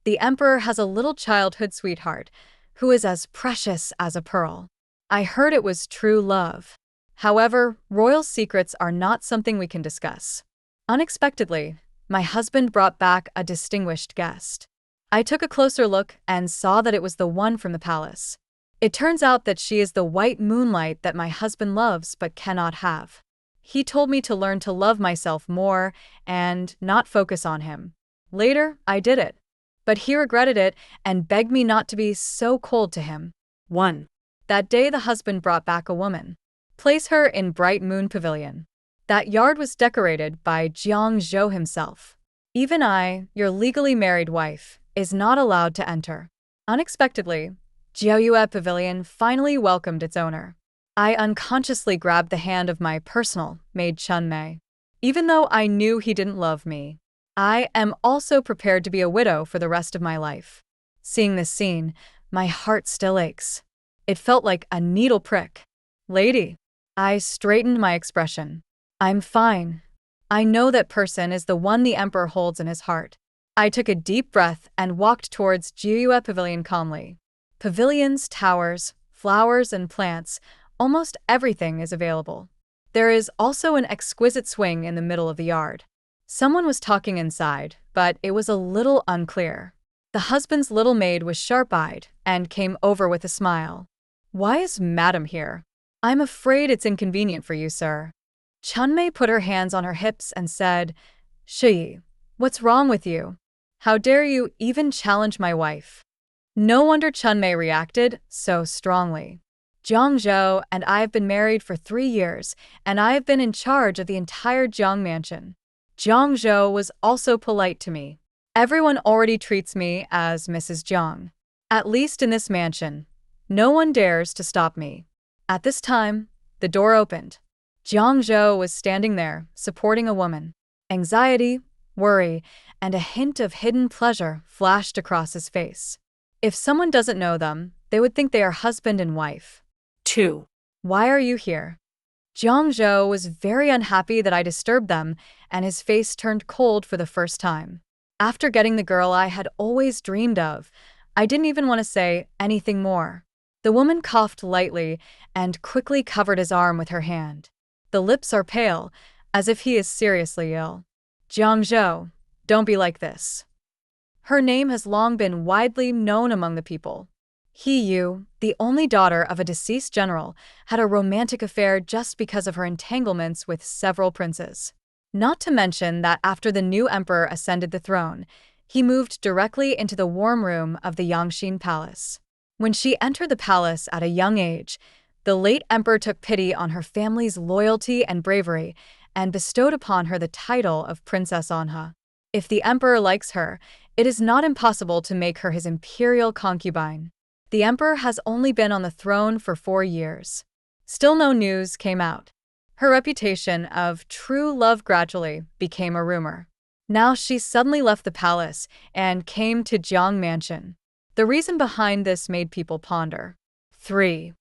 The emperor has a little childhood sweetheart who is as precious as a pearl. I heard it was true love. However, royal secrets are not something we can discuss. Unexpectedly, my husband brought back a distinguished guest. I took a closer look and saw that it was the one from the palace. It turns out that she is the white moonlight that my husband loves but cannot have. He told me to learn to love myself more and not focus on him. Later, I did it. But he regretted it and begged me not to be so cold to him. 1. That day the husband brought back a woman. Place her in Bright Moon Pavilion. That yard was decorated by Jiang Zhou himself. Even I, your legally married wife, is not allowed to enter. Unexpectedly, Jiaoyue Pavilion finally welcomed its owner. I unconsciously grabbed the hand of my personal maid Chunmei. Even though I knew he didn't love me, I am also prepared to be a widow for the rest of my life. Seeing this scene, my heart still aches. It felt like a needle prick. Lady, I straightened my expression. I'm fine. I know that person is the one the emperor holds in his heart. I took a deep breath and walked towards Jiaoyue Pavilion calmly. Pavilions, towers, flowers, and plants, almost everything is available. There is also an exquisite swing in the middle of the yard. Someone was talking inside, but it was a little unclear. The husband's little maid was sharp-eyed and came over with a smile. Why is Madam here? I'm afraid it's inconvenient for you, sir. Chunmei put her hands on her hips and said, Shi, what's wrong with you? How dare you even challenge my wife? No wonder Chunmei reacted so strongly. Jiang Zhou and I have been married for 3 years, and I have been in charge of the entire Jiang mansion. Jiang Zhou was also polite to me. Everyone already treats me as Mrs. Jiang. At least in this mansion, no one dares to stop me. At this time, the door opened. Jiang Zhou was standing there, supporting a woman. Anxiety, worry, and a hint of hidden pleasure flashed across his face. If someone doesn't know them, they would think they are husband and wife. 2. Why are you here? Jiang Zhou was very unhappy that I disturbed them, and his face turned cold for the first time. After getting the girl I had always dreamed of, I didn't even want to say anything more. The woman coughed lightly and quickly covered his arm with her hand. The lips are pale, as if he is seriously ill. Jiang Zhou, don't be like this. Her name has long been widely known among the people. You, the only daughter of a deceased general, had a romantic affair just because of her entanglements with several princes. Not to mention that after the new emperor ascended the throne, he moved directly into the warm room of the Yangxin Palace. When she entered the palace at a young age, the late emperor took pity on her family's loyalty and bravery and bestowed upon her the title of Princess Anha. If the emperor likes her, it is not impossible to make her his imperial concubine. The emperor has only been on the throne for 4 years. Still no news came out. Her reputation of true love gradually became a rumor. Now she suddenly left the palace and came to Jiang Mansion. The reason behind this made people ponder. 3.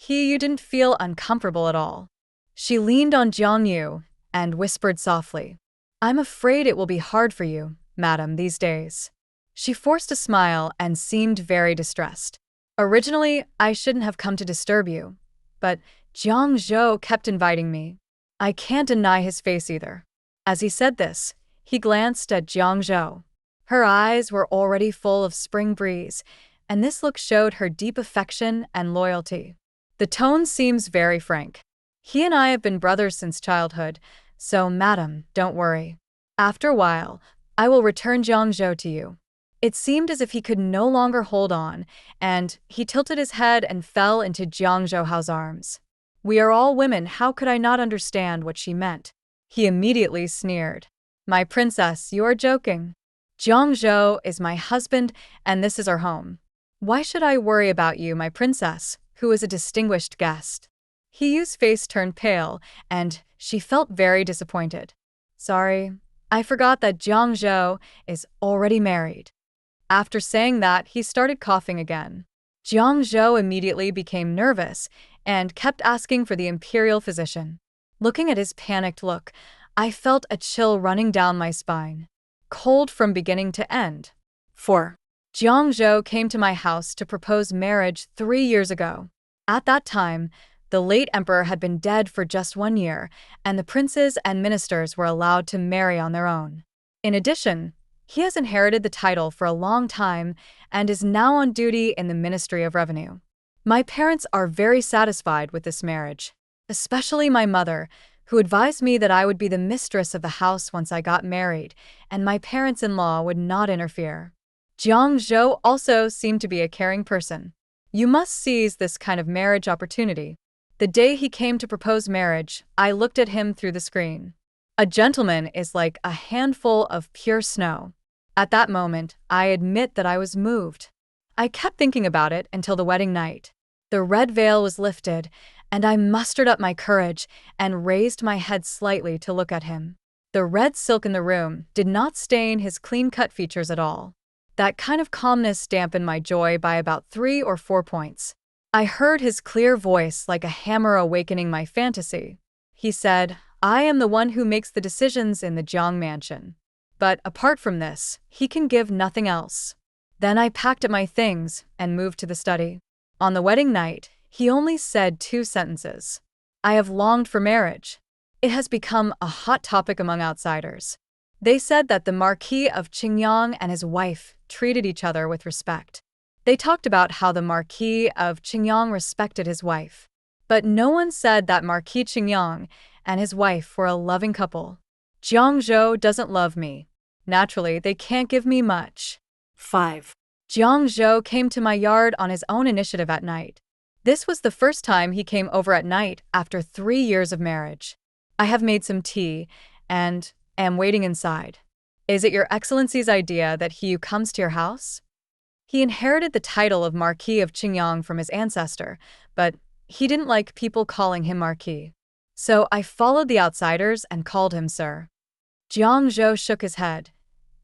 You didn't feel uncomfortable at all. She leaned on Jiang Yu and whispered softly, I'm afraid it will be hard for you, madam, these days. She forced a smile and seemed very distressed. Originally, I shouldn't have come to disturb you, but Jiang Zhou kept inviting me. I can't deny his face either. As he said this, he glanced at Jiang Zhou. Her eyes were already full of spring breeze, and this look showed her deep affection and loyalty. The tone seems very frank. He and I have been brothers since childhood, so madam, don't worry. After a while, I will return Jiang Zhou to you. It seemed as if he could no longer hold on, and he tilted his head and fell into Jiang Zhouhao's arms. We are all women, how could I not understand what she meant? He immediately sneered. My princess, you are joking. Jiang Zhou is my husband, and this is our home. Why should I worry about you, my princess, who is a distinguished guest? Yu's face turned pale, and she felt very disappointed. Sorry, I forgot that Jiang Zhou is already married. After saying that, he started coughing again. Jiang Zhou immediately became nervous and kept asking for the imperial physician. Looking at his panicked look, I felt a chill running down my spine. Cold from beginning to end. 4. Jiang Zhou came to my house to propose marriage 3 years ago. At that time, the late emperor had been dead for just 1 year, and the princes and ministers were allowed to marry on their own. In addition, he has inherited the title for a long time and is now on duty in the Ministry of Revenue. My parents are very satisfied with this marriage, especially my mother, who advised me that I would be the mistress of the house once I got married, and my parents-in-law would not interfere. Jiang Zhou also seemed to be a caring person. You must seize this kind of marriage opportunity. The day he came to propose marriage, I looked at him through the screen. A gentleman is like a handful of pure snow. At that moment, I admit that I was moved. I kept thinking about it until the wedding night. The red veil was lifted, and I mustered up my courage and raised my head slightly to look at him. The red silk in the room did not stain his clean-cut features at all. That kind of calmness dampened my joy by about 3 or 4 points. I heard his clear voice like a hammer awakening my fantasy. He said, "I am the one who makes the decisions in the Jiang mansion. But apart from this, he can give nothing else." Then I packed up my things and moved to the study. On the wedding night, he only said 2 sentences. "I have longed for marriage." It has become a hot topic among outsiders. They said that the Marquis of Qingyang and his wife treated each other with respect. They talked about how the Marquis of Qingyang respected his wife. But no one said that Marquis Qingyang and his wife were a loving couple. Jiang Zhou doesn't love me. Naturally, they can't give me much. 5. Jiang Zhou came to my yard on his own initiative at night. This was the first time he came over at night after 3 years of marriage. I have made some tea and am waiting inside. Is it Your Excellency's idea that he who comes to your house? He inherited the title of Marquis of Qingyang from his ancestor, but he didn't like people calling him Marquis. So I followed the outsiders and called him Sir. Jiang Zhou shook his head.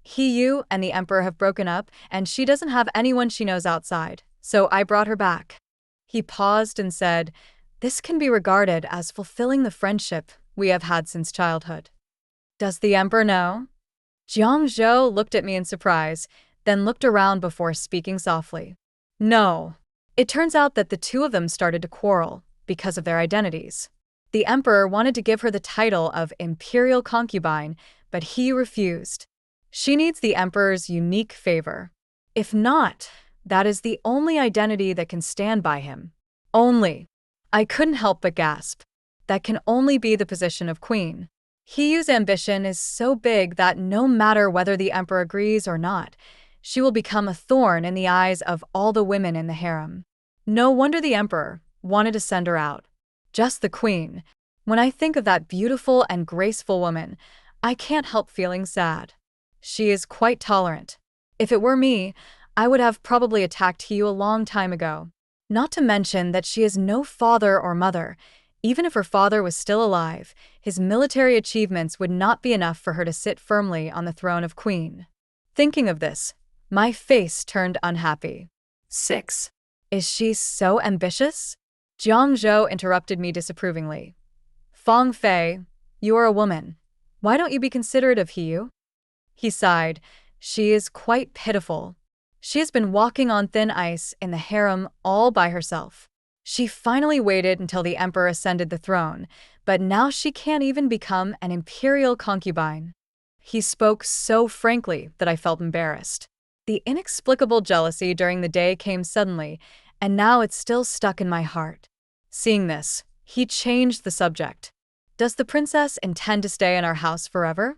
You and the emperor have broken up, and she doesn't have anyone she knows outside, so I brought her back. He paused and said, "This can be regarded as fulfilling the friendship we have had since childhood." Does the emperor know? Jiang Zhou looked at me in surprise, then looked around before speaking softly. No. It turns out that the two of them started to quarrel because of their identities. The emperor wanted to give her the title of imperial concubine, but he refused. She needs the emperor's unique favor. If not, that is the only identity that can stand by him. Only. I couldn't help but gasp. That can only be the position of queen. Hiyu's ambition is so big that no matter whether the emperor agrees or not, she will become a thorn in the eyes of all the women in the harem. No wonder the emperor wanted to send her out. Just the queen. When I think of that beautiful and graceful woman, I can't help feeling sad. She is quite tolerant. If it were me, I would have probably attacked Hiyu a long time ago. Not to mention that she has no father or mother. Even if her father was still alive, his military achievements would not be enough for her to sit firmly on the throne of queen. Thinking of this, my face turned unhappy. 6. Is she so ambitious? Jiang Zhou interrupted me disapprovingly. Fang Fei, you are a woman. Why don't you be considerate of Hiyu? He sighed. She is quite pitiful. She has been walking on thin ice in the harem all by herself. She finally waited until the emperor ascended the throne, but now she can't even become an imperial concubine. He spoke so frankly that I felt embarrassed. The inexplicable jealousy during the day came suddenly, and now it's still stuck in my heart. Seeing this, he changed the subject. Does the princess intend to stay in our house forever?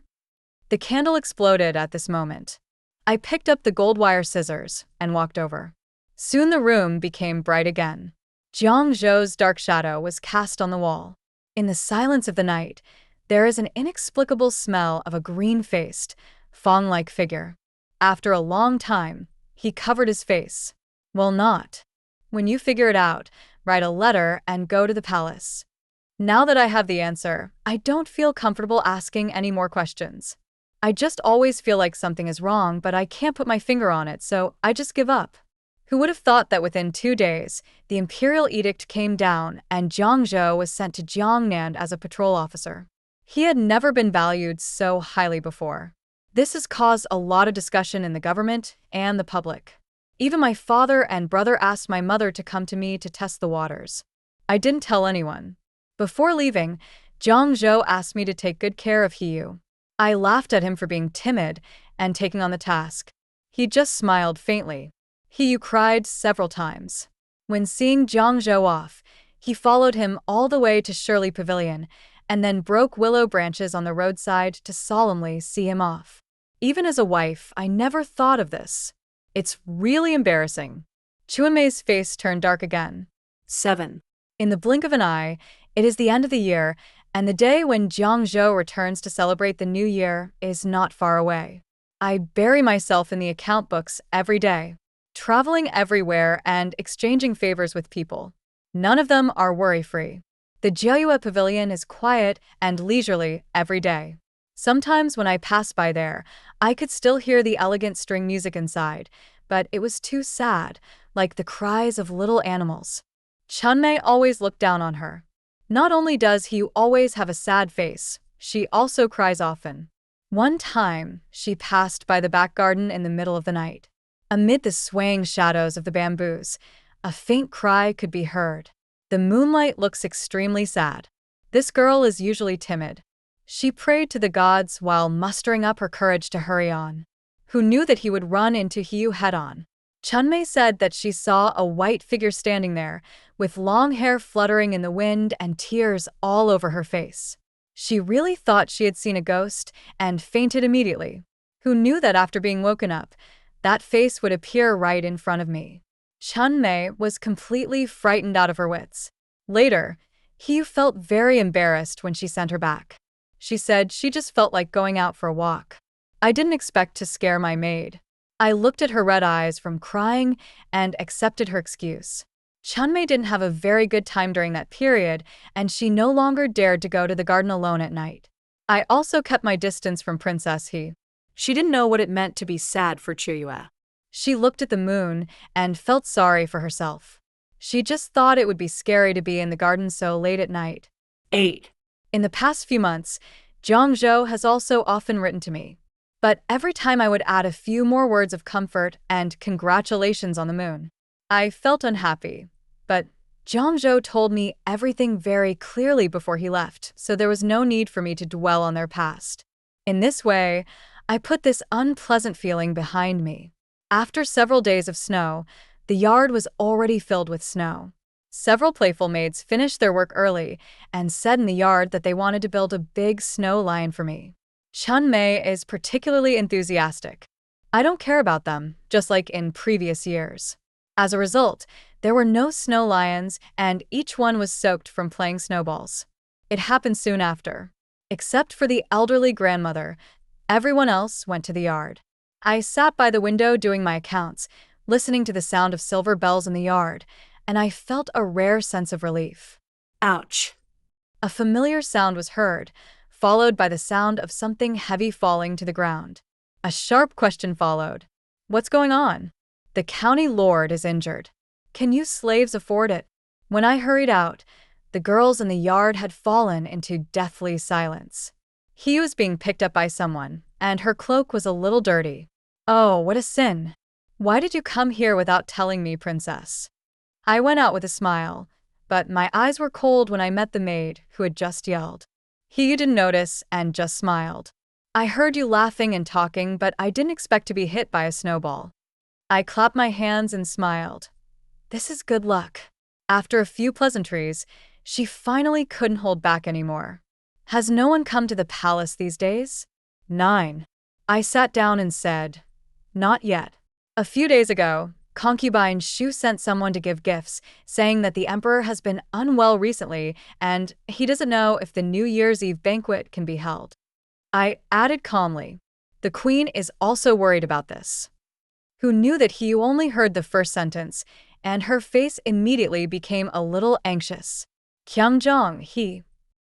The candle exploded at this moment. I picked up the gold wire scissors and walked over. Soon the room became bright again. Jiang Zhou's dark shadow was cast on the wall. In the silence of the night, there is an inexplicable smell of a green-faced, fawn-like figure. After a long time, he covered his face. Well, not. When you figure it out, write a letter and go to the palace. Now that I have the answer, I don't feel comfortable asking any more questions. I just always feel like something is wrong, but I can't put my finger on it, so I just give up. Who would have thought that within 2 days, the imperial edict came down and Jiang Zhou was sent to Jiangnan as a patrol officer? He had never been valued so highly before. This has caused a lot of discussion in the government and the public. Even my father and brother asked my mother to come to me to test the waters. I didn't tell anyone. Before leaving, Zhang Zhou asked me to take good care of Hiyu. I laughed at him for being timid and taking on the task. He just smiled faintly. Hiyu cried several times. When seeing Zhang Zhou off, he followed him all the way to Shirley Pavilion and then broke willow branches on the roadside to solemnly see him off. Even as a wife, I never thought of this. It's really embarrassing. Chuanmei's face turned dark again. 7. In the blink of an eye, it is the end of the year, and the day when Zhang Zhou returns to celebrate the new year is not far away. I bury myself in the account books every day, traveling everywhere and exchanging favors with people. None of them are worry-free. The Jiayue Pavilion is quiet and leisurely every day. Sometimes when I pass by there, I could still hear the elegant string music inside, but it was too sad, like the cries of little animals. Chunmei always looked down on her. Not only does he always have a sad face, she also cries often. One time, she passed by the back garden in the middle of the night. Amid the swaying shadows of the bamboos, a faint cry could be heard. The moonlight looks extremely sad. This girl is usually timid. She prayed to the gods while mustering up her courage to hurry on. Who knew that he would run into Hiyu head-on? Chunmei said that she saw a white figure standing there, with long hair fluttering in the wind and tears all over her face. She really thought she had seen a ghost and fainted immediately. Who knew that after being woken up, that face would appear right in front of me? Chunmei was completely frightened out of her wits. Later, Hiyu felt very embarrassed when she sent her back. She said she just felt like going out for a walk. I didn't expect to scare my maid. I looked at her red eyes from crying and accepted her excuse. Chunmei didn't have a very good time during that period, and she no longer dared to go to the garden alone at night. I also kept my distance from Princess He. She didn't know what it meant to be sad for Chiyu. She looked at the moon and felt sorry for herself. She just thought it would be scary to be in the garden so late at night. 8. In the past few months, Zhang Zhou has also often written to me. But every time I would add a few more words of comfort and congratulations on the moon. I felt unhappy, but Zhang Zhou told me everything very clearly before he left, so there was no need for me to dwell on their past. In this way, I put this unpleasant feeling behind me. After several days of snow, the yard was already filled with snow. Several playful maids finished their work early and said in the yard that they wanted to build a big snow lion for me. Chunmei is particularly enthusiastic. I don't care about them, just like in previous years. As a result, there were no snow lions and each one was soaked from playing snowballs. It happened soon after. Except for the elderly grandmother, everyone else went to the yard. I sat by the window doing my accounts, listening to the sound of silver bells in the yard, and I felt a rare sense of relief. Ouch. A familiar sound was heard, followed by the sound of something heavy falling to the ground. A sharp question followed. What's going on? The county lord is injured. Can you slaves afford it? When I hurried out, the girls in the yard had fallen into deathly silence. He was being picked up by someone, and her cloak was a little dirty. Oh, what a sin. Why did you come here without telling me, princess? I went out with a smile, but my eyes were cold when I met the maid who had just yelled. He didn't notice and just smiled. I heard you laughing and talking, but I didn't expect to be hit by a snowball. I clapped my hands and smiled. This is good luck. After a few pleasantries, she finally couldn't hold back anymore. Has no one come to the palace these days? 9. I sat down and said, not yet. A few days ago, concubine Shu sent someone to give gifts, saying that the emperor has been unwell recently and he doesn't know if the New Year's Eve banquet can be held. I added calmly, the queen is also worried about this. Who knew that he only heard the first sentence, and her face immediately became a little anxious. Qiangjong, he.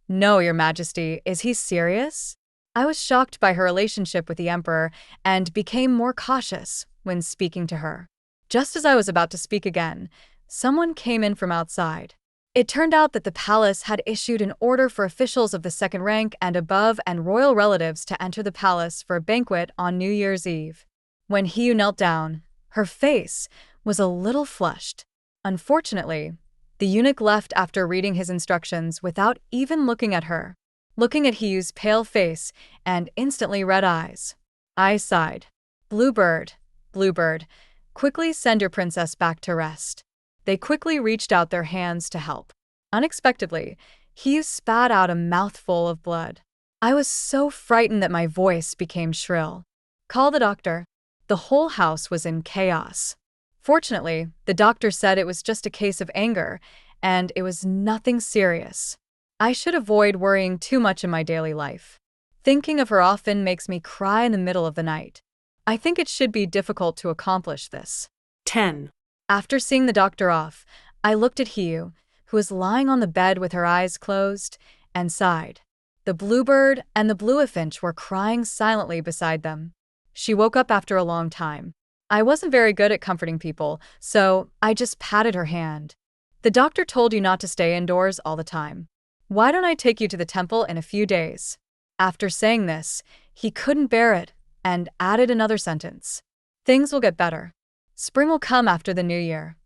No, your majesty, is he serious? I was shocked by her relationship with the emperor and became more cautious when speaking to her. Just as I was about to speak again, someone came in from outside. It turned out that the palace had issued an order for officials of the second rank and above and royal relatives to enter the palace for a banquet on New Year's Eve. When Hiyu knelt down, Her face was a little flushed. Unfortunately, the eunuch left after reading his instructions without even looking at her, looking at Hiyu's pale face and instantly red eyes. I sighed. Bluebird, Bluebird, quickly send your princess back to rest. They quickly reached out their hands to help. Unexpectedly, Hiyu spat out a mouthful of blood. I was so frightened that my voice became shrill. Call the doctor. The whole house was in chaos. Fortunately, the doctor said it was just a case of anger, and it was nothing serious. I should avoid worrying too much in my daily life. Thinking of her often makes me cry in the middle of the night. I think it should be difficult to accomplish this. 10. After seeing the doctor off, I looked at Hiyu, who was lying on the bed with her eyes closed, and sighed. The bluebird and the bluefinch were crying silently beside them. She woke up after a long time. I wasn't very good at comforting people, so I just patted her hand. The doctor told you not to stay indoors all the time. Why don't I take you to the temple in a few days? After saying this, he couldn't bear it and added another sentence. Things will get better. Spring will come after the new year.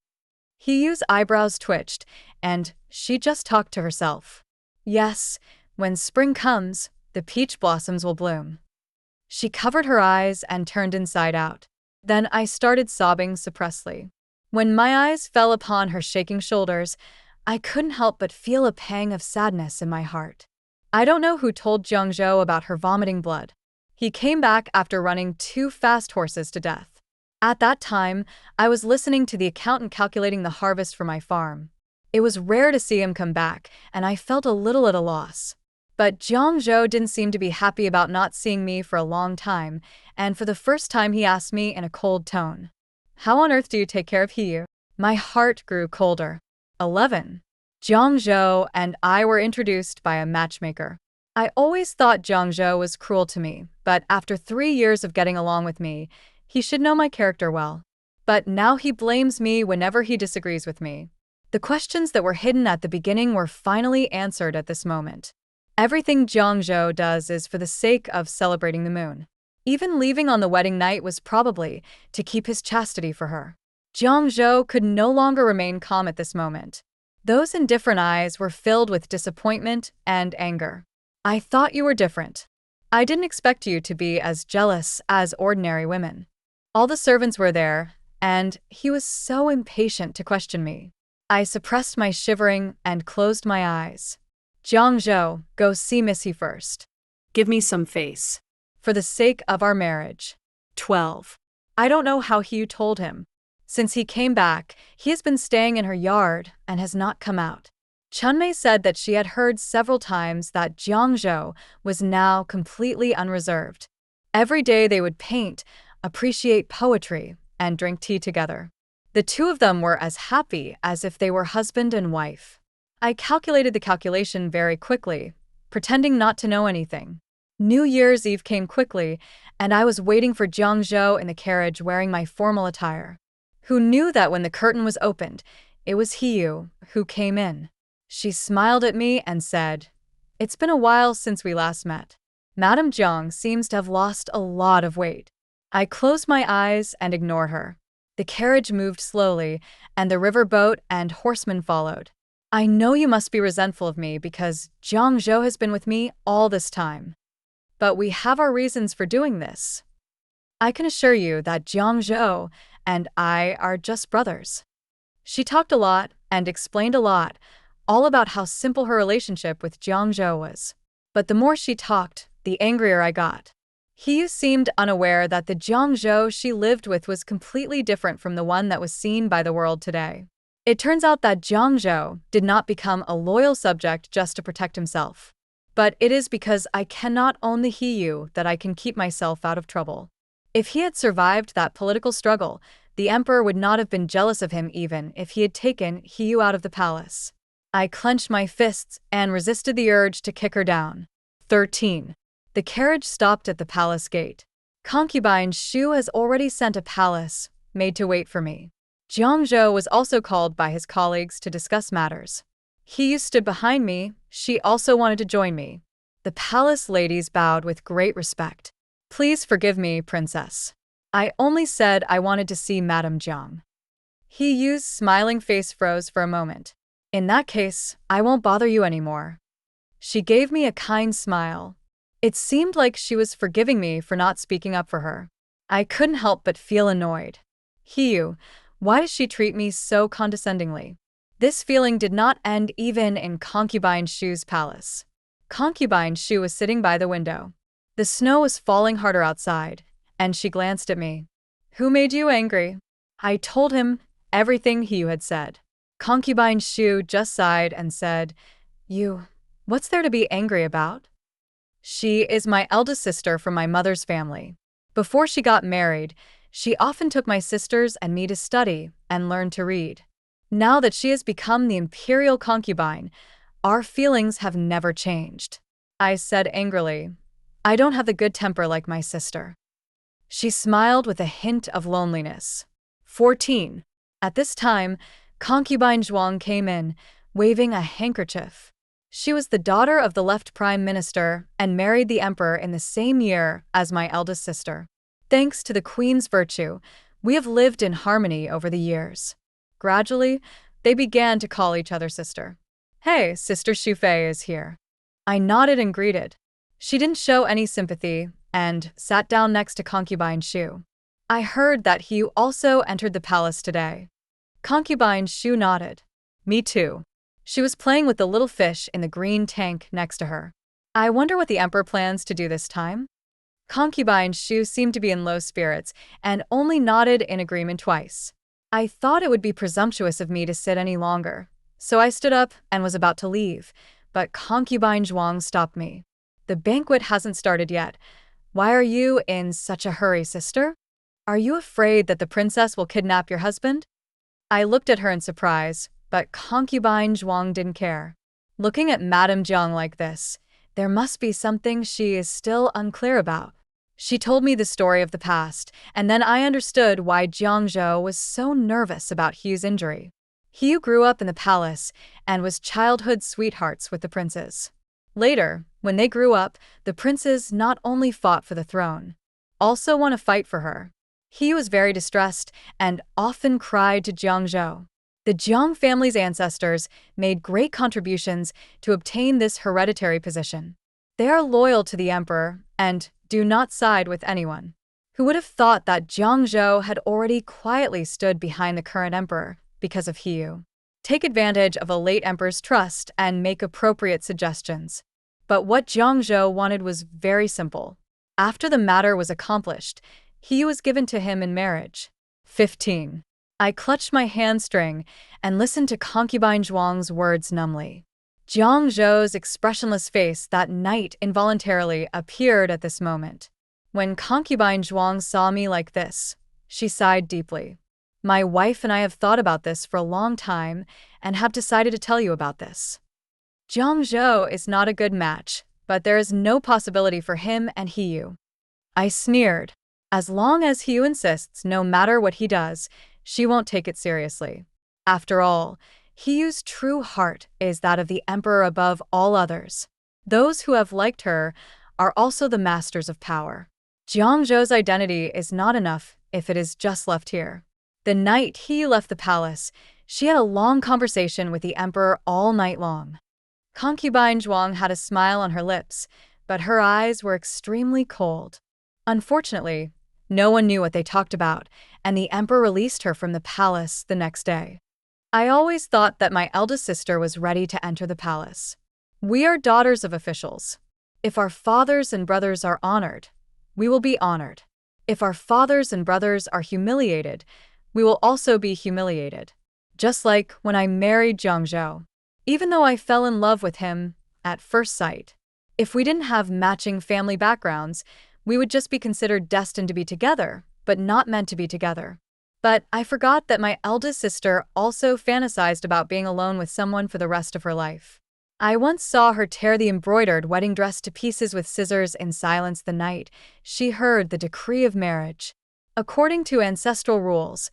Hiyu's eyebrows twitched, and she just talked to herself. Yes, when spring comes, the peach blossoms will bloom. She covered her eyes and turned inside out. Then I started sobbing suppressedly. When my eyes fell upon her shaking shoulders, I couldn't help but feel a pang of sadness in my heart. I don't know who told Jiangzhou about her vomiting blood. He came back after running 2 fast horses to death. At that time, I was listening to the accountant calculating the harvest for my farm. It was rare to see him come back, and I felt a little at a loss. But Jiangzhou didn't seem to be happy about not seeing me for a long time, and for the first time he asked me in a cold tone, "How on earth do you take care of Hiyu?" My heart grew colder. 11. Jiangzhou and I were introduced by a matchmaker. I always thought Jiangzhou was cruel to me, but after 3 years of getting along with me, he should know my character well. But now he blames me whenever he disagrees with me. The questions that were hidden at the beginning were finally answered at this moment. Everything Jiangzhou does is for the sake of celebrating the moon. Even leaving on the wedding night was probably to keep his chastity for her. Jiangzhou could no longer remain calm at this moment. Those indifferent eyes were filled with disappointment and anger. I thought you were different. I didn't expect you to be as jealous as ordinary women. All the servants were there, and he was so impatient to question me. I suppressed my shivering and closed my eyes. Jiangzhou, go see Missy first. Give me some face. For the sake of our marriage. 12. I don't know how Hugh told him. Since he came back, he has been staying in her yard and has not come out. Chunmei said that she had heard several times that Jiangzhou was now completely unreserved. Every day they would paint, appreciate poetry, and drink tea together. The two of them were as happy as if they were husband and wife. I calculated the calculation very quickly, pretending not to know anything. New Year's Eve came quickly, and I was waiting for Jiangzhou in the carriage wearing my formal attire. Who knew that when the curtain was opened, it was Hiyu who came in. She smiled at me and said, "It's been a while since we last met. Madame Jiang seems to have lost a lot of weight." I closed my eyes and ignored her. The carriage moved slowly, and the river boat and horsemen followed. I know you must be resentful of me because Jiangzhou has been with me all this time. But we have our reasons for doing this. I can assure you that Jiangzhou and I are just brothers. She talked a lot and explained a lot, all about how simple her relationship with Jiangzhou was. But the more she talked, the angrier I got. He seemed unaware that the Jiangzhou she lived with was completely different from the one that was seen by the world today. It turns out that Jiangzhou did not become a loyal subject just to protect himself. But it is because I cannot own the Hiyu that I can keep myself out of trouble. If he had survived that political struggle, the emperor would not have been jealous of him even if he had taken Hiyu out of the palace. I clenched my fists and resisted the urge to kick her down. 13. The carriage stopped at the palace gate. Concubine Shu has already sent a palace maid to wait for me. Jiangzhou was also called by his colleagues to discuss matters. He stood behind me. She also wanted to join me. The palace ladies bowed with great respect. "Please forgive me, princess. I only said I wanted to see Madame Jiang. He used smiling face froze for a moment. In that case, I won't bother you anymore. She gave me a kind smile. It seemed like she was forgiving me for not speaking up for her. I couldn't help but feel annoyed. Hiyu, why does she treat me so condescendingly? This feeling did not end even in Concubine Shu's palace. Concubine Shu was sitting by the window. The snow was falling harder outside, and she glanced at me. Who made you angry? I told him everything Hiyu had said. Concubine Shu just sighed and said, What's there to be angry about? She is my eldest sister from my mother's family. Before she got married, she often took my sisters and me to study and learn to read. Now that she has become the imperial concubine, our feelings have never changed. I said angrily, I don't have the good temper like my sister. She smiled with a hint of loneliness. 14. At this time, Concubine Zhuang came in, waving a handkerchief. She was the daughter of the left prime minister and married the emperor in the same year as my eldest sister. Thanks to the queen's virtue, we have lived in harmony over the years. Gradually, they began to call each other sister. Hey, Sister Shufei is here. I nodded and greeted. She didn't show any sympathy and sat down next to Concubine Shu. I heard that he also entered the palace today. Concubine Shu nodded. Me too. She was playing with the little fish in the green tank next to her. I wonder what the emperor plans to do this time? Concubine Shu seemed to be in low spirits and only nodded in agreement twice. I thought it would be presumptuous of me to sit any longer, so I stood up and was about to leave, but Concubine Zhuang stopped me. The banquet hasn't started yet. Why are you in such a hurry, sister? Are you afraid that the princess will kidnap your husband? I looked at her in surprise, but Concubine Zhuang didn't care. Looking at Madame Jiang like this, there must be something she is still unclear about. She told me the story of the past, and then I understood why Jiangzhou was so nervous about Hiyu's injury. Hiyu grew up in the palace and was childhood sweethearts with the princes. Later, when they grew up, the princes not only fought for the throne, also won a fight for her. Hiyu was very distressed and often cried to Jiangzhou. The Jiang family's ancestors made great contributions to obtain this hereditary position. They are loyal to the emperor and do not side with anyone. Who would have thought that Jiangzhou had already quietly stood behind the current emperor because of Hiyu? Take advantage of a late emperor's trust and make appropriate suggestions. But what Jiangzhou wanted was very simple. After the matter was accomplished, Hiyu was given to him in marriage. 15. I clutched my hamstring and listened to Concubine Zhuang's words numbly. Jiangzhou's expressionless face that night involuntarily appeared at this moment. When Concubine Zhuang saw me like this, she sighed deeply. My wife and I have thought about this for a long time and have decided to tell you about this. Jiangzhou is not a good match, but there is no possibility for him and Hiyu. I sneered. As long as Hiyu insists, no matter what he does, she won't take it seriously. After all, Hiyu's true heart is that of the emperor above all others. Those who have liked her are also the masters of power. Jiangzhou's identity is not enough if it is just left here. The night Hiyu left the palace, she had a long conversation with the emperor all night long. Concubine Zhuang had a smile on her lips, but her eyes were extremely cold. Unfortunately, no one knew what they talked about, and the emperor released her from the palace the next day. I always thought that my eldest sister was ready to enter the palace. We are daughters of officials. If our fathers and brothers are honored, we will be honored. If our fathers and brothers are humiliated, we will also be humiliated. Just like when I married Jiangzhou. Even though I fell in love with him at first sight, if we didn't have matching family backgrounds, we would just be considered destined to be together, but not meant to be together. But I forgot that my eldest sister also fantasized about being alone with someone for the rest of her life. I once saw her tear the embroidered wedding dress to pieces with scissors in silence the night she heard the decree of marriage. According to ancestral rules,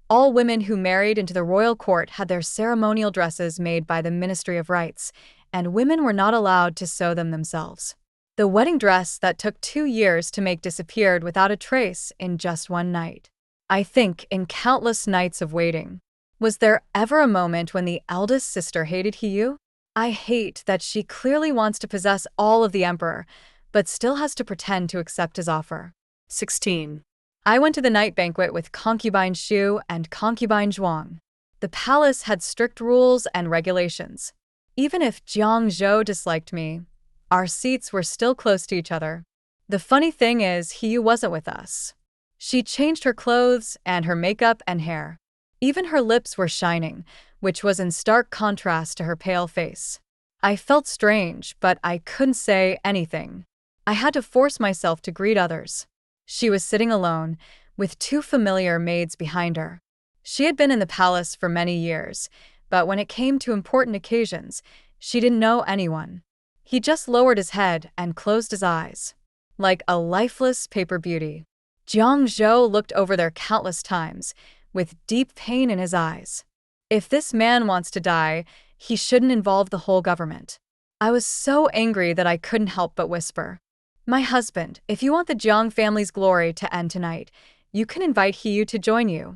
all women who married into the royal court had their ceremonial dresses made by the Ministry of Rites, and women were not allowed to sew them themselves. The wedding dress that took 2 years to make disappeared without a trace in just one night. I think in countless nights of waiting. Was there ever a moment when the eldest sister hated Hiyu? I hate that she clearly wants to possess all of the emperor, but still has to pretend to accept his offer. 16. I went to the night banquet with concubine Shu and concubine Zhuang. The palace had strict rules and regulations. Even if Jiang Zhou disliked me, our seats were still close to each other. The funny thing is, Hiyu wasn't with us. She changed her clothes and her makeup and hair. Even her lips were shining, which was in stark contrast to her pale face. I felt strange, but I couldn't say anything. I had to force myself to greet others. She was sitting alone, with two familiar maids behind her. She had been in the palace for many years, but when it came to important occasions, she didn't know anyone. He just lowered his head and closed his eyes, like a lifeless paper beauty. Jiang Zhou looked over there countless times, with deep pain in his eyes. If this man wants to die, he shouldn't involve the whole government. I was so angry that I couldn't help but whisper, "My husband, if you want the Jiang family's glory to end tonight, you can invite Hiyu to join you."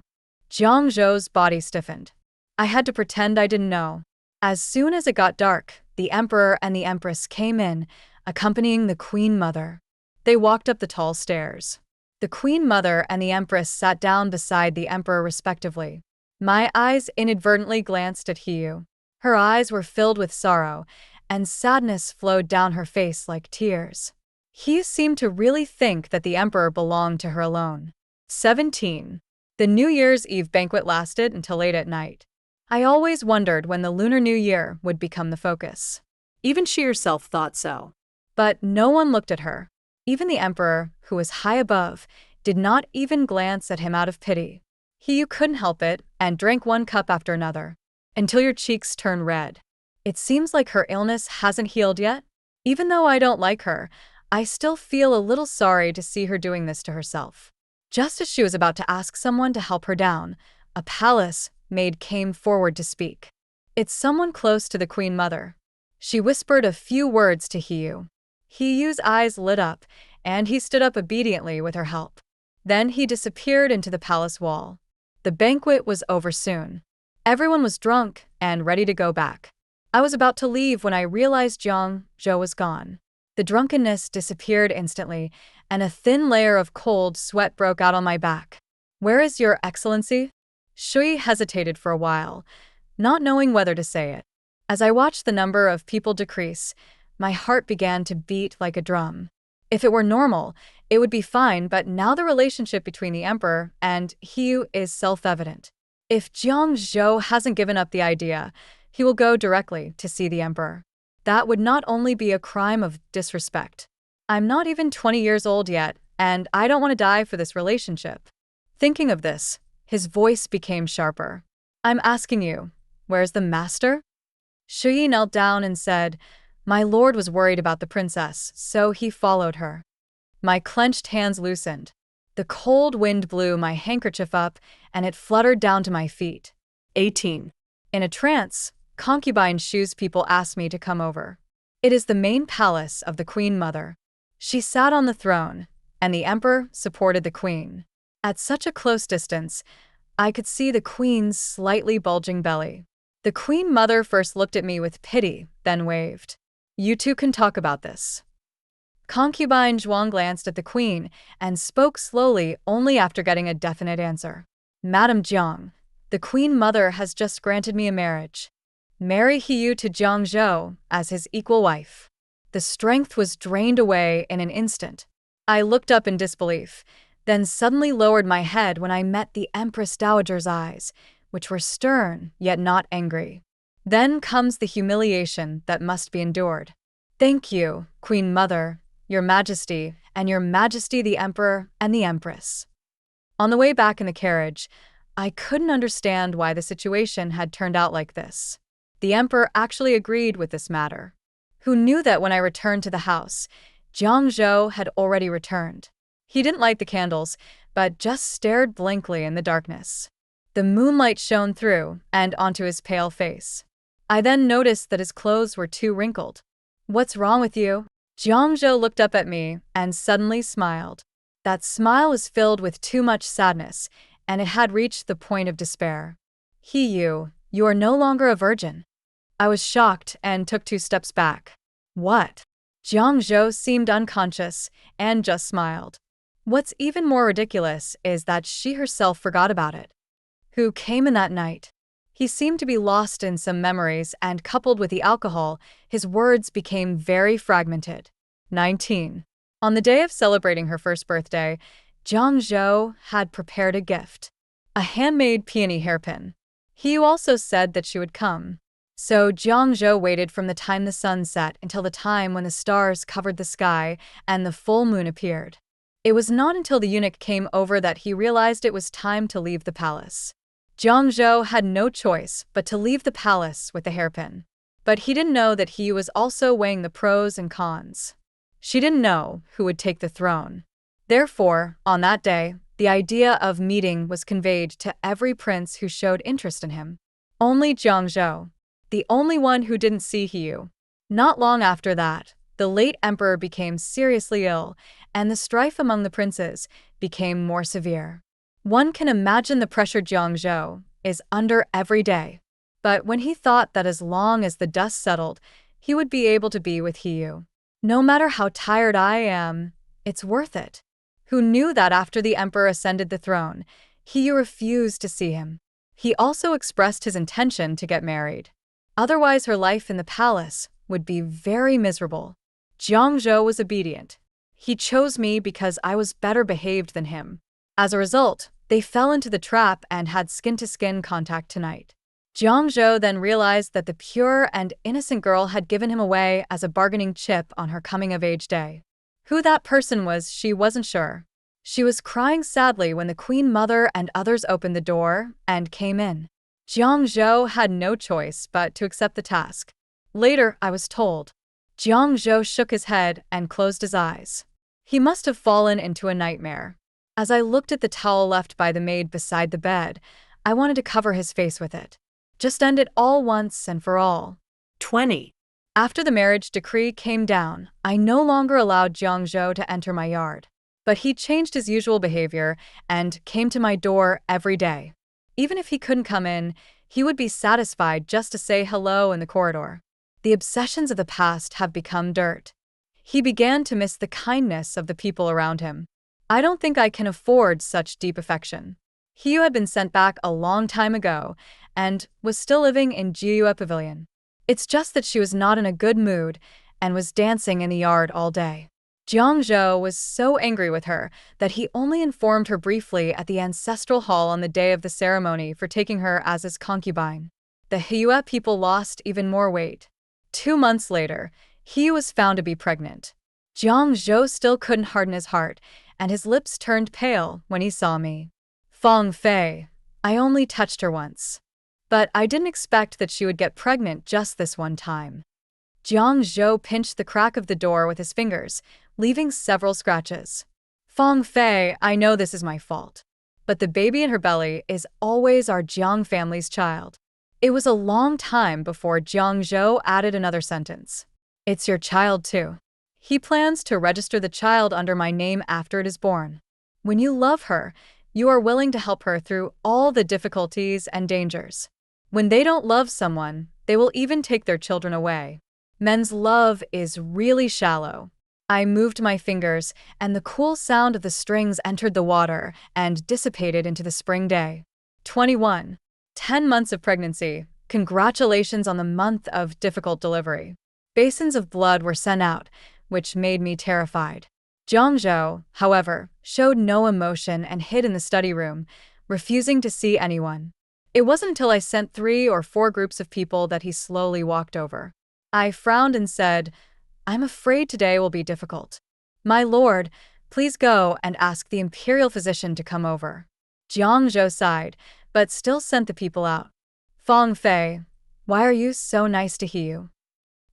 Jiang Zhou's body stiffened. I had to pretend I didn't know. As soon as it got dark, the emperor and the empress came in, accompanying the queen mother. They walked up the tall stairs. The queen mother and the empress sat down beside the emperor respectively. My eyes inadvertently glanced at Hiyu. Her eyes were filled with sorrow, and sadness flowed down her face like tears. Hiyu seemed to really think that the emperor belonged to her alone. 17. The New Year's Eve banquet lasted until late at night. I always wondered when the Lunar New Year would become the focus. Even she herself thought so. But no one looked at her. Even the emperor, who was high above, did not even glance at him out of pity. Hiyu couldn't help it and drank one cup after another, until your cheeks turn red. It seems like her illness hasn't healed yet. Even though I don't like her, I still feel a little sorry to see her doing this to herself. Just as she was about to ask someone to help her down, a palace maid came forward to speak. It's someone close to the queen mother. She whispered a few words to Hiyu. Hiyu's eyes lit up, and he stood up obediently with her help. Then he disappeared into the palace wall. The banquet was over soon. Everyone was drunk and ready to go back. I was about to leave when I realized Jiang Zhou was gone. The drunkenness disappeared instantly, and a thin layer of cold sweat broke out on my back. "Where is your excellency?" Shui hesitated for a while, not knowing whether to say it. As I watched the number of people decrease, my heart began to beat like a drum. If it were normal, it would be fine, but now the relationship between the emperor and Hiyu is self-evident. If Jiang Zhou hasn't given up the idea, he will go directly to see the emperor. That would not only be a crime of disrespect. I'm not even 20 years old yet, and I don't want to die for this relationship. Thinking of this, his voice became sharper. "I'm asking you, where's the master?" Shui knelt down and said, "My lord was worried about the princess, so he followed her." My clenched hands loosened. The cold wind blew my handkerchief up, and it fluttered down to my feet. 18. In a trance, concubine Shu's people asked me to come over. It is the main palace of the queen mother. She sat on the throne, and the emperor supported the queen. At such a close distance, I could see the queen's slightly bulging belly. The queen mother first looked at me with pity, then waved. "You two can talk about this." Concubine Zhuang glanced at the queen and spoke slowly only after getting a definite answer. "Madam Jiang, the queen mother has just granted me a marriage. Marry Hiyu to Jiang Zhou as his equal wife." The strength was drained away in an instant. I looked up in disbelief, then suddenly lowered my head when I met the Empress Dowager's eyes, which were stern yet not angry. Then comes the humiliation that must be endured. "Thank you, Queen Mother, Your Majesty, and Your Majesty the Emperor and the Empress." On the way back in the carriage, I couldn't understand why the situation had turned out like this. The Emperor actually agreed with this matter. Who knew that when I returned to the house, Jiang Zhou had already returned? He didn't light the candles, but just stared blankly in the darkness. The moonlight shone through and onto his pale face. I then noticed that his clothes were too wrinkled. "What's wrong with you?" Jiangzhou looked up at me and suddenly smiled. That smile was filled with too much sadness, and it had reached the point of despair. You are no longer a virgin. I was shocked and took 2 steps back. What? Jiangzhou seemed unconscious and just smiled. What's even more ridiculous is that she herself forgot about it. Who came in that night? He seemed to be lost in some memories, and coupled with the alcohol, his words became very fragmented. 19. On the day of celebrating her first birthday, Jiangzhou had prepared a gift. A handmade peony hairpin. He also said that she would come. So Jiangzhou waited from the time the sun set until the time when the stars covered the sky and the full moon appeared. It was not until the eunuch came over that he realized it was time to leave the palace. Jiangzhou had no choice but to leave the palace with the hairpin. But he didn't know that he was also weighing the pros and cons. She didn't know who would take the throne. Therefore, on that day, the idea of meeting was conveyed to every prince who showed interest in him. Only Jiangzhou, the only one who didn't see Hiyu. Not long after that, the late emperor became seriously ill, and the strife among the princes became more severe. One can imagine the pressure Jiangzhou is under every day. But when he thought that as long as the dust settled, he would be able to be with Hiyu. No matter how tired I am, it's worth it. Who knew that after the emperor ascended the throne, Hiyu refused to see him. He also expressed his intention to get married. Otherwise, her life in the palace would be very miserable. Jiangzhou was obedient. He chose me because I was better behaved than him. As a result, they fell into the trap and had skin-to-skin contact tonight. Jiangzhou then realized that the pure and innocent girl had given him away as a bargaining chip on her coming-of-age day. Who that person was, she wasn't sure. She was crying sadly when the queen mother and others opened the door and came in. Jiangzhou had no choice but to accept the task. Later, I was told. Jiangzhou shook his head and closed his eyes. He must have fallen into a nightmare. As I looked at the towel left by the maid beside the bed, I wanted to cover his face with it. Just end it all once and for all. 20. After the marriage decree came down, I no longer allowed Jiangzhou to enter my yard. But he changed his usual behavior and came to my door every day. Even if he couldn't come in, he would be satisfied just to say hello in the corridor. The obsessions of the past have become dirt. He began to miss the kindness of the people around him. I don't think I can afford such deep affection. Hiyu had been sent back a long time ago and was still living in Jiuyue Pavilion. It's just that she was not in a good mood and was dancing in the yard all day. Jiangzhou was so angry with her that he only informed her briefly at the ancestral hall on the day of the ceremony for taking her as his concubine. The Hiyu people lost even more weight. 2 months later, Hiyu was found to be pregnant. Jiangzhou still couldn't harden his heart, and his lips turned pale when he saw me. Feng Fei, I only touched her once. But I didn't expect that she would get pregnant just this one time. Jiangzhou pinched the crack of the door with his fingers, leaving several scratches. Feng Fei, I know this is my fault. But the baby in her belly is always our Jiang family's child. It was a long time before Jiangzhou added another sentence. It's your child too. He plans to register the child under my name after it is born. When you love her, you are willing to help her through all the difficulties and dangers. When they don't love someone, they will even take their children away. Men's love is really shallow. I moved my fingers, and the cool sound of the strings entered the water and dissipated into the spring day. 21. 10 months of pregnancy. Congratulations on the month of difficult delivery. Basins of blood were sent out, which made me terrified. Jiangzhou, however, showed no emotion and hid in the study room, refusing to see anyone. It wasn't until I sent 3 or 4 groups of people that he slowly walked over. I frowned and said, I'm afraid today will be difficult. My lord, please go and ask the imperial physician to come over. Jiangzhou sighed, but still sent the people out. Feng Fei, why are you so nice to Hiyu?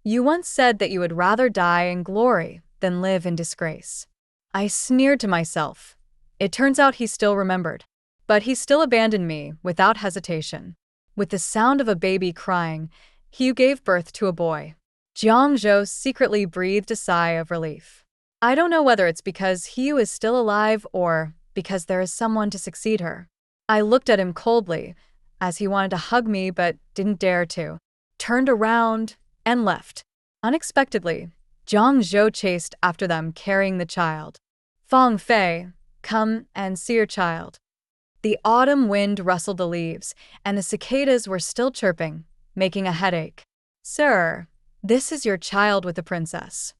You once said that you would rather die in glory than live in disgrace. I sneered to myself. It turns out he still remembered. But he still abandoned me without hesitation. With the sound of a baby crying, Hiyu gave birth to a boy. Jiang Zhou secretly breathed a sigh of relief. I don't know whether it's because Hiyu is still alive or because there is someone to succeed her. I looked at him coldly, as he wanted to hug me but didn't dare to, turned around, and left. Unexpectedly, Jiang Zhou chased after them carrying the child. Feng Fei, come and see your child. The autumn wind rustled the leaves, and the cicadas were still chirping, making a headache. Sir, this is your child with the princess.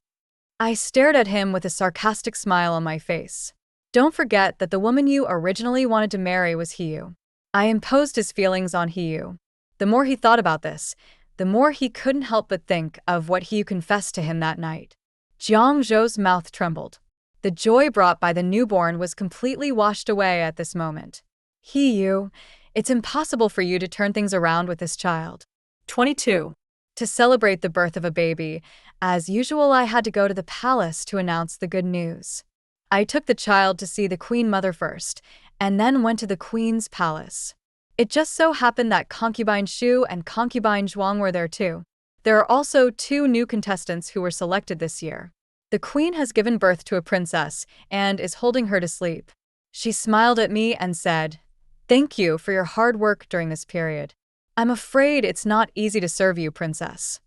I stared at him with a sarcastic smile on my face. Don't forget that the woman you originally wanted to marry was Hiyu. I imposed his feelings on Hiyu. The more he thought about this, the more he couldn't help but think of what Hiyu confessed to him that night. Jiang Zhou's mouth trembled. The joy brought by the newborn was completely washed away at this moment. Hiyu, it's impossible for you to turn things around with this child. 22. To celebrate the birth of a baby, as usual I had to go to the palace to announce the good news. I took the child to see the Queen Mother first, and then went to the Queen's palace. It just so happened that concubine Shu and concubine Zhuang were there too. There are also 2 new contestants who were selected this year. The Queen has given birth to a princess and is holding her to sleep. She smiled at me and said, "Thank you for your hard work during this period. I'm afraid it's not easy to serve you, princess."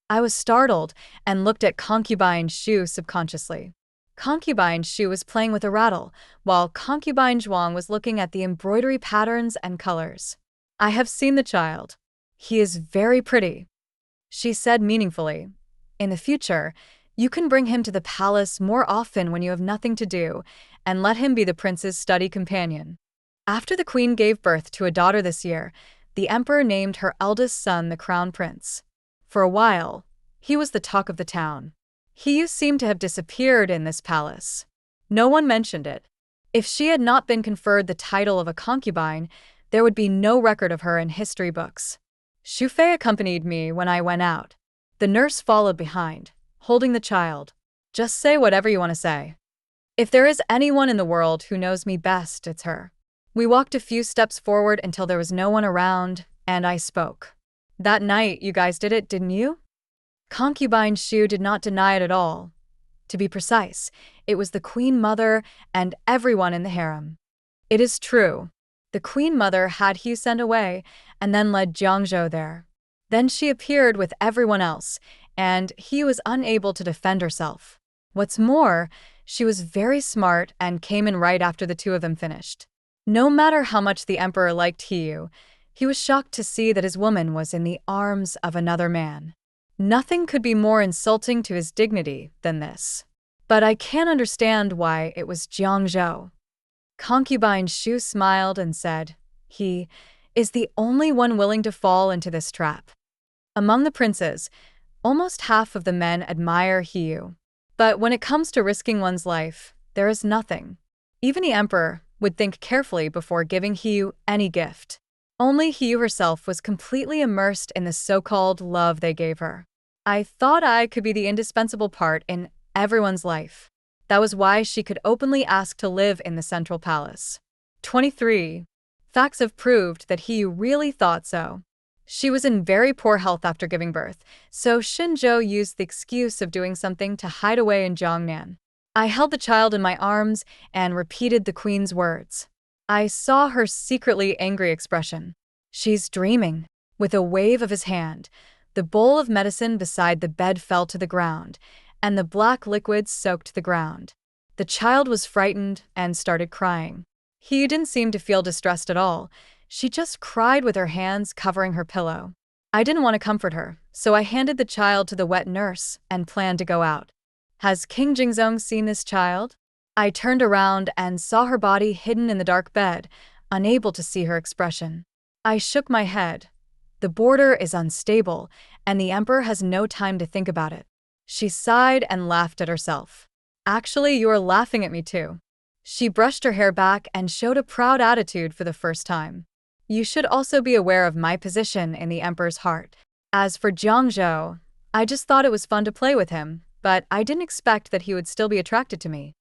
I was startled and looked at concubine Shu subconsciously. Concubine Shu was playing with a rattle, while concubine Zhuang was looking at the embroidery patterns and colors. I have seen the child. He is very pretty, she said meaningfully. In the future, you can bring him to the palace more often when you have nothing to do, and let him be the prince's study companion. After the queen gave birth to a daughter this year, the emperor named her eldest son the crown prince. For a while, he was the talk of the town. Hiyu seemed to have disappeared in this palace. No one mentioned it. If she had not been conferred the title of a concubine, there would be no record of her in history books. Xu Fei accompanied me when I went out. The nurse followed behind, holding the child. Just say whatever you want to say. If there is anyone in the world who knows me best, it's her. We walked a few steps forward until there was no one around, and I spoke. That night, you guys did it, didn't you? Concubine Shu did not deny it at all. To be precise, it was the Queen Mother and everyone in the harem. It is true. The Queen Mother had Hiyu sent away and then led Jiang Zhou there. Then she appeared with everyone else, and Hiyu was unable to defend herself. What's more, she was very smart and came in right after the 2 of them finished. No matter how much the emperor liked Hiyu, he was shocked to see that his woman was in the arms of another man. Nothing could be more insulting to his dignity than this. But I can't understand why it was Jiang Zhou. Concubine Shu smiled and said, "He is the only one willing to fall into this trap." Among the princes, almost half of the men admire Hiyu. But when it comes to risking one's life, there is nothing. Even the emperor would think carefully before giving Hiyu any gift. Only Hiyu herself was completely immersed in the so-called love they gave her. I thought I could be the indispensable part in everyone's life. That was why she could openly ask to live in the central palace. 23. Facts have proved that Hiyu really thought so. She was in very poor health after giving birth, so Xinzhou used the excuse of doing something to hide away in Jiangnan. I held the child in my arms and repeated the queen's words. I saw her secretly angry expression. She's dreaming. With a wave of his hand, the bowl of medicine beside the bed fell to the ground, and the black liquid soaked the ground. The child was frightened and started crying. He didn't seem to feel distressed at all. She just cried with her hands covering her pillow. I didn't want to comfort her, so I handed the child to the wet nurse and planned to go out. Has King Jingzong seen this child? I turned around and saw her body hidden in the dark bed, unable to see her expression. I shook my head. The border is unstable, and the emperor has no time to think about it. She sighed and laughed at herself. Actually, you are laughing at me too. She brushed her hair back and showed a proud attitude for the first time. You should also be aware of my position in the emperor's heart. As for Jiang Zhou, I just thought it was fun to play with him, but I didn't expect that he would still be attracted to me.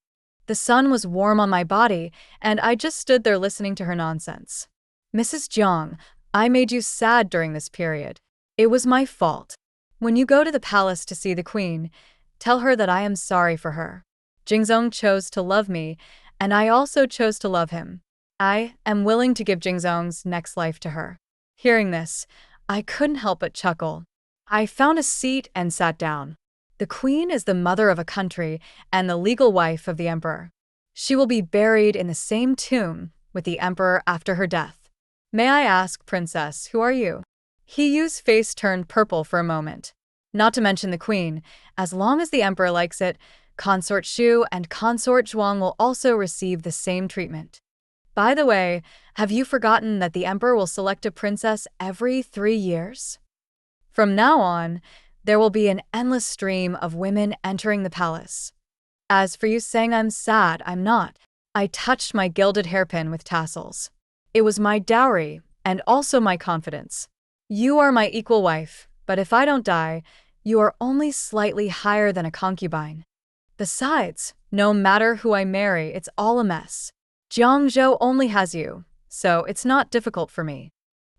The sun was warm on my body, and I just stood there listening to her nonsense. Mrs. Jiang, I made you sad during this period. It was my fault. When you go to the palace to see the queen, tell her that I am sorry for her. Jingzong chose to love me, and I also chose to love him. I am willing to give Jingzong's next life to her. Hearing this, I couldn't help but chuckle. I found a seat and sat down. The queen is the mother of a country and the legal wife of the emperor. She will be buried in the same tomb with the emperor after her death. May I ask, princess, who are you? He Yu's face turned purple for a moment. Not to mention the queen, as long as the emperor likes it, Consort Shu and Consort Zhuang will also receive the same treatment. By the way, have you forgotten that the emperor will select a princess every 3 years? From now on, there will be an endless stream of women entering the palace. As for you saying I'm sad, I'm not. I touched my gilded hairpin with tassels. It was my dowry, and also my confidence. You are my equal wife, but if I don't die, you are only slightly higher than a concubine. Besides, no matter who I marry, it's all a mess. Jiangzhou only has you, so it's not difficult for me.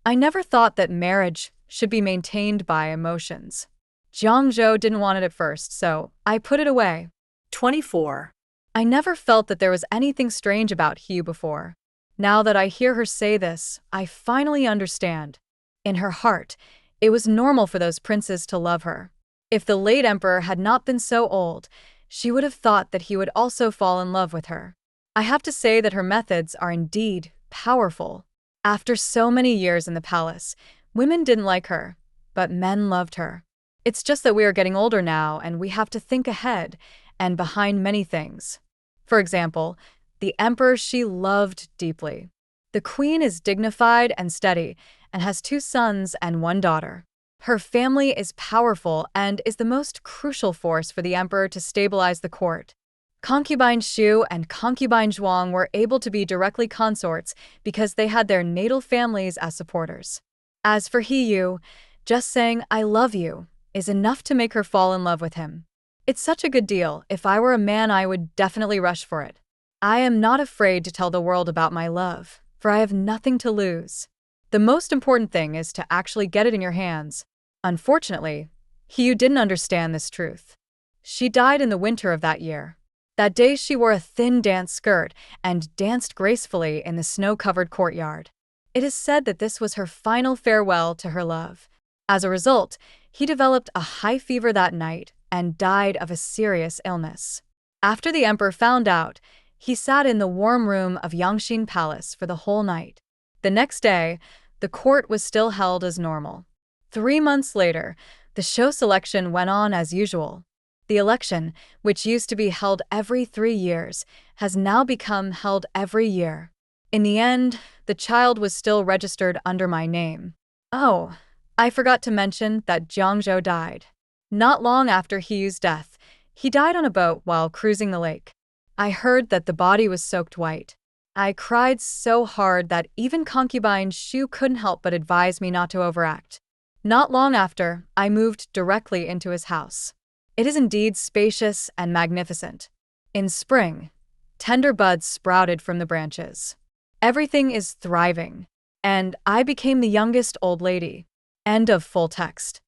I never thought that marriage should be maintained by emotions. Jiangzhou didn't want it at first, so I put it away. 24. I never felt that there was anything strange about Hugh before. Now that I hear her say this, I finally understand. In her heart, it was normal for those princes to love her. If the late emperor had not been so old, she would have thought that he would also fall in love with her. I have to say that her methods are indeed powerful. After so many years in the palace, women didn't like her, but men loved her. It's just that we are getting older now and we have to think ahead and behind many things. For example, the emperor she loved deeply. The queen is dignified and steady and has 2 sons and 1 daughter. Her family is powerful and is the most crucial force for the emperor to stabilize the court. Concubine Shu and Concubine Zhuang were able to be directly consorts because they had their natal families as supporters. As for He Yu, just saying I love you is enough to make her fall in love with him. It's such a good deal. If I were a man, I would definitely rush for it. I am not afraid to tell the world about my love, for I have nothing to lose. The most important thing is to actually get it in your hands. Unfortunately, He Yu didn't understand this truth. She died in the winter of that year. That day she wore a thin dance skirt and danced gracefully in the snow-covered courtyard. It is said that this was her final farewell to her love. As a result, he developed a high fever that night and died of a serious illness. After the emperor found out, he sat in the warm room of Yangxin Palace for the whole night. The next day, the court was still held as normal. 3 months later, the show selection went on as usual. The election, which used to be held every 3 years, has now become held every year. In the end, the child was still registered under my name. Oh, I forgot to mention that Jiangzhou died. Not long after He Yu's death, he died on a boat while cruising the lake. I heard that the body was soaked white. I cried so hard that even concubine Shu couldn't help but advise me not to overact. Not long after, I moved directly into his house. It is indeed spacious and magnificent. In spring, tender buds sprouted from the branches. Everything is thriving, and I became the youngest old lady. End of full text.